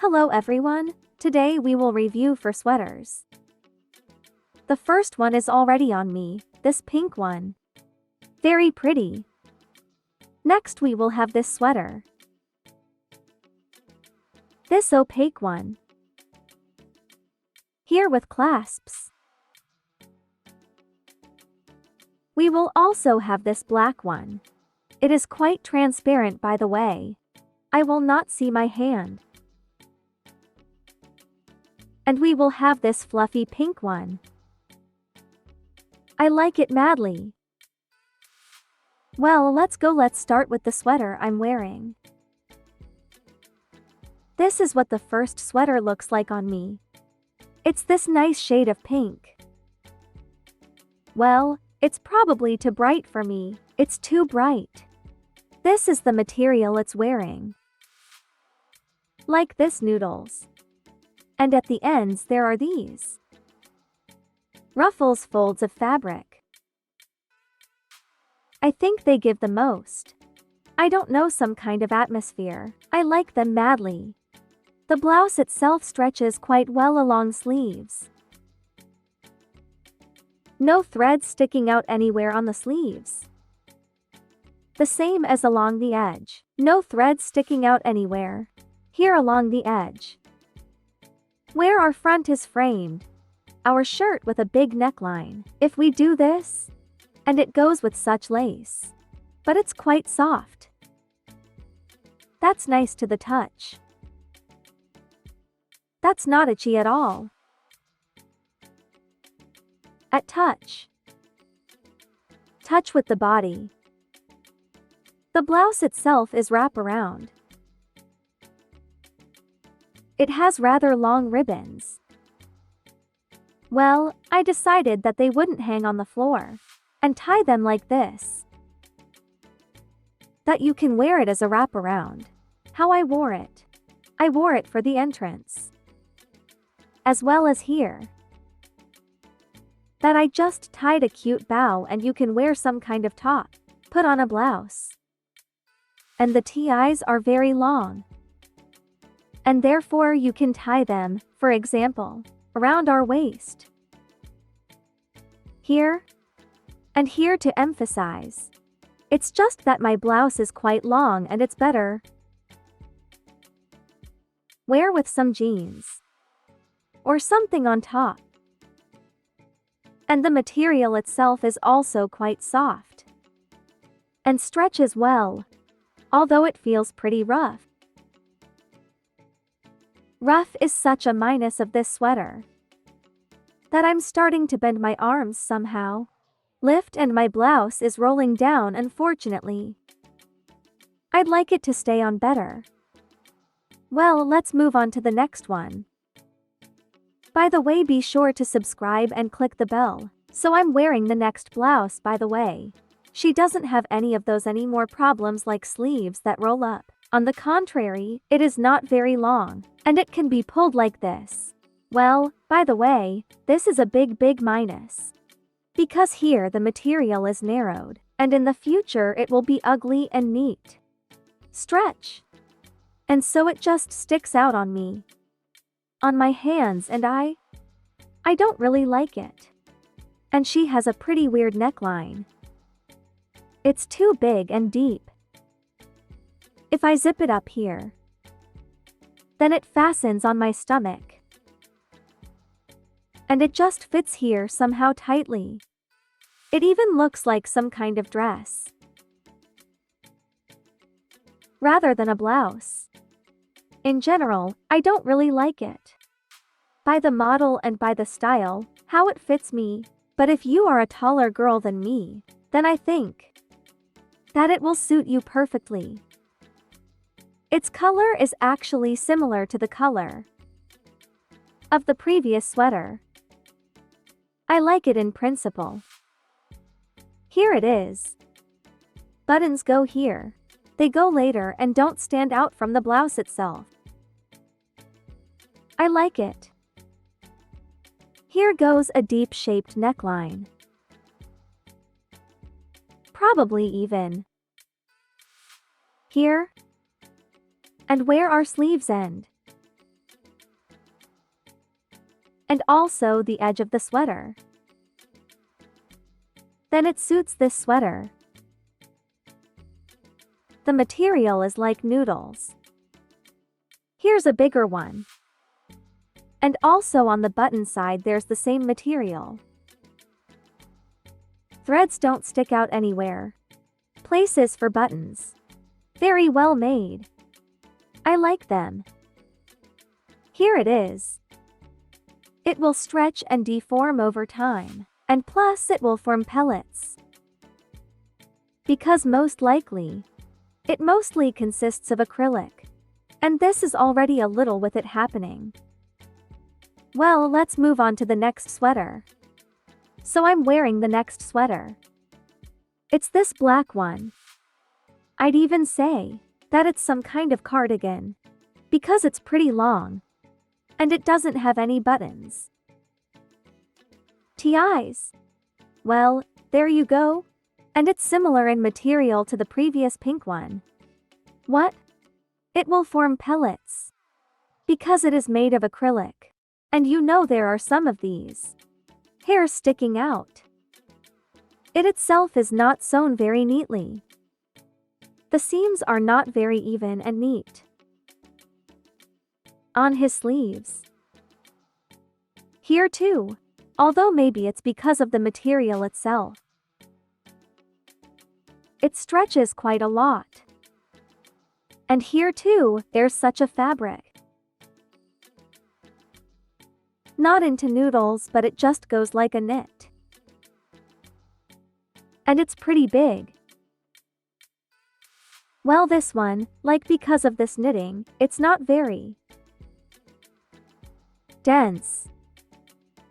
Hello everyone, today we will review for sweaters. The first one is already on me, this pink one. Very pretty. Next we will have this sweater. This opaque one. Here with clasps. We will also have this black one. It is quite transparent by the way. I will not see my hand. And we will have this fluffy pink one. I like it madly. Well, let's start with the sweater I'm wearing. This is what the first sweater looks like on me. It's this nice shade of pink. Well, it's probably too bright for me, it's too bright. This is the material it's wearing. Like this noodles. And at the ends there are these ruffles folds of fabric. I think they give the most. I don't know, some kind of atmosphere. I like them madly. The blouse itself stretches quite well along sleeves. No threads sticking out anywhere on the sleeves. The same as along the edge. No threads sticking out anywhere. Here along the edge. Where our front is framed. Our shirt with a big neckline. If we do this, and it goes with such lace. But it's quite soft. That's nice to the touch. That's not itchy at all. At touch. Touch with the body. The blouse itself is wraparound. It has rather long ribbons. Well, I decided that they wouldn't hang on the floor. And tie them like this. That you can wear it as a wraparound. How I wore it. I wore it for the entrance. As well as here. That I just tied a cute bow and you can wear some kind of top. Put on a blouse. And the ties are very long. And therefore you can tie them, for example, around our waist. Here. And here to emphasize. It's just that my blouse is quite long and it's better. Wear with some jeans. Or something on top. And the material itself is also quite soft. And stretches well. Although it feels pretty rough. Rough is such a minus of this sweater. That I'm starting to bend my arms somehow. Lift and my blouse is rolling down, unfortunately. I'd like it to stay on better. Well, let's move on to the next one. By the way, be sure to subscribe and click the bell. So I'm wearing the next blouse, by the way. She doesn't have any of those anymore problems like sleeves that roll up. On the contrary, it is not very long, and it can be pulled like this. Well, by the way, this is a big minus. Because here the material is narrowed, and in the future it will be ugly and neat. Stretch. And so it just sticks out on me. On my hands, and I don't really like it. And she has a pretty weird neckline. It's too big and deep. If I zip it up here, then it fastens on my stomach. And it just fits here somehow tightly. It even looks like some kind of dress. Rather than a blouse. In general, I don't really like it. By the model and by the style, how it fits me. But if you are a taller girl than me, then I think that it will suit you perfectly. Its color is actually similar to the color of the previous sweater. I like it in principle. Here it is. Buttons go here. They go later and don't stand out from the blouse itself. I like it. Here goes a deep-shaped neckline. Probably even here. And where our sleeves end. and also the edge of the sweater. Then it suits this sweater. The material is like noodles. Here's a bigger one. And also on the button side there's the same material. Threads don't stick out anywhere. Places for buttons. Very well made. I like them. Here it is. It will stretch and deform over time, and plus it will form pellets. Because most likely, it mostly consists of acrylic. And this is already a little with it happening. Well, let's move on to the next sweater. So I'm wearing the next sweater. It's this black one. I'd even say that it's some kind of cardigan, because it's pretty long, and it doesn't have any buttons. TIs. Well, there you go. And it's similar in material to the previous pink one. What? It will form pellets. Because it is made of acrylic. And you know there are some of these hairs sticking out. It itself is not sewn very neatly. The seams are not very even and neat. On his sleeves. Here too, although maybe it's because of the material itself. It stretches quite a lot. And here too, there's such a fabric. Not into noodles, but it just goes like a knit. And it's pretty big. Well, this one, like because of this knitting, it's not very dense.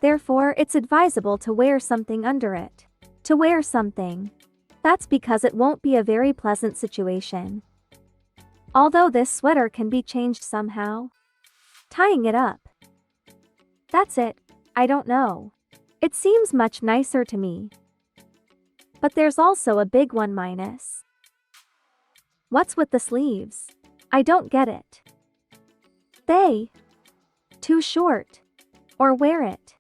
Therefore, it's advisable to wear something under it. To wear something. That's because it won't be a very pleasant situation. Although this sweater can be changed somehow. Tying it up. That's it, I don't know. It seems much nicer to me. But there's also a big one minus. What's with the sleeves? I don't get it. They too short. Or wear it.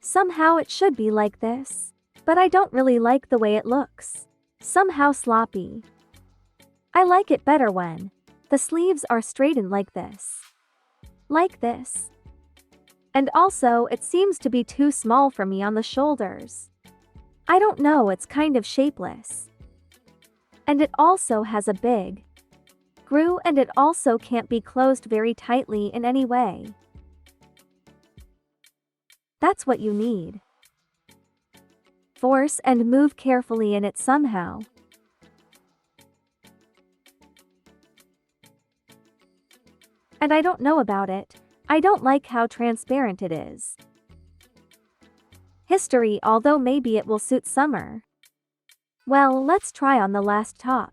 Somehow it should be like this. But I don't really like the way it looks. Somehow sloppy. I like it better when the sleeves are straightened like this. Like this. And also, it seems to be too small for me on the shoulders. I don't know, it's kind of shapeless. And it also has a big groove, and it also can't be closed very tightly in any way. That's what you need. Force and move carefully in it somehow. And I don't know about it. I don't like how transparent it is. History, although maybe it will suit summer. Well, let's try on the last top.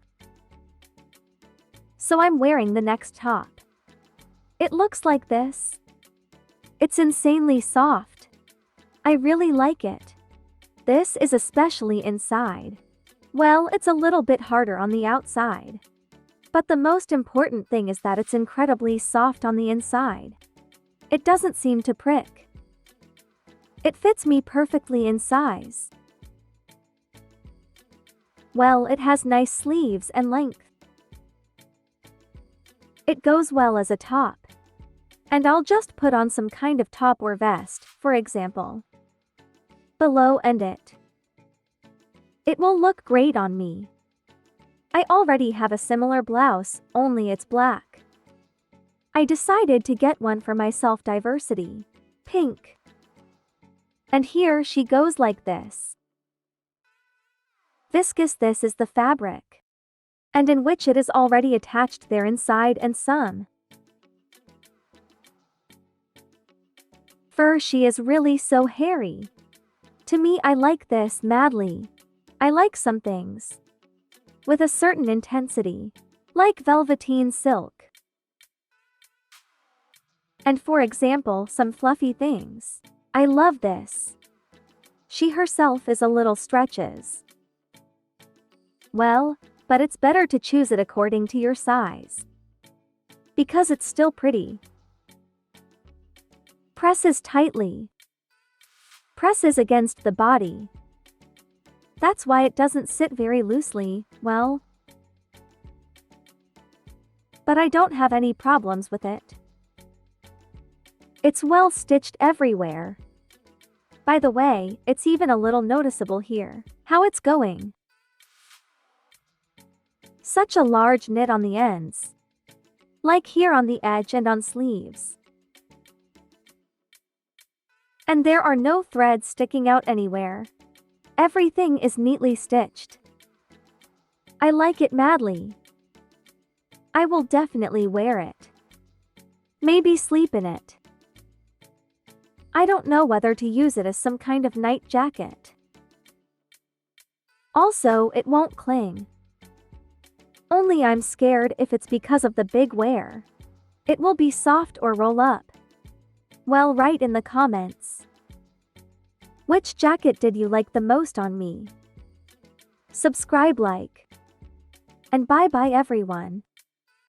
So I'm wearing the next top. It looks like this. It's insanely soft. I really like it. This is especially inside. Well, it's a little bit harder on the outside. But the most important thing is that it's incredibly soft on the inside. It doesn't seem to prick. It fits me perfectly in size. Well, it has nice sleeves and length. It goes well as a top. And I'll just put on some kind of top or vest, for example. Below and it will look great on me. I already have a similar blouse, only it's black. I decided to get one for myself, diversity. Pink. And here she goes like this. Viscose, this is the fabric. And in which it is already attached there inside, and some fur. She is really so hairy. To me, I like this madly. I like some things with a certain intensity, like velveteen silk. And for example, some fluffy things. I love this. She herself is a little stretches. Well, but it's better to choose it according to your size. Because it's still pretty. Presses tightly. Presses against the body. That's why it doesn't sit very loosely, well. But I don't have any problems with it. It's well stitched everywhere. By the way, it's even a little noticeable here. How it's going. Such a large knit on the ends. Like here on the edge and on sleeves. And there are no threads sticking out anywhere. Everything is neatly stitched. I like it madly. I will definitely wear it. Maybe sleep in it. I don't know whether to use it as some kind of night jacket. Also, it won't cling. Only I'm scared if it's because of the big wear. It will be soft or roll up. Well, write in the comments. Which jacket did you like the most on me? Subscribe, like. And bye bye everyone.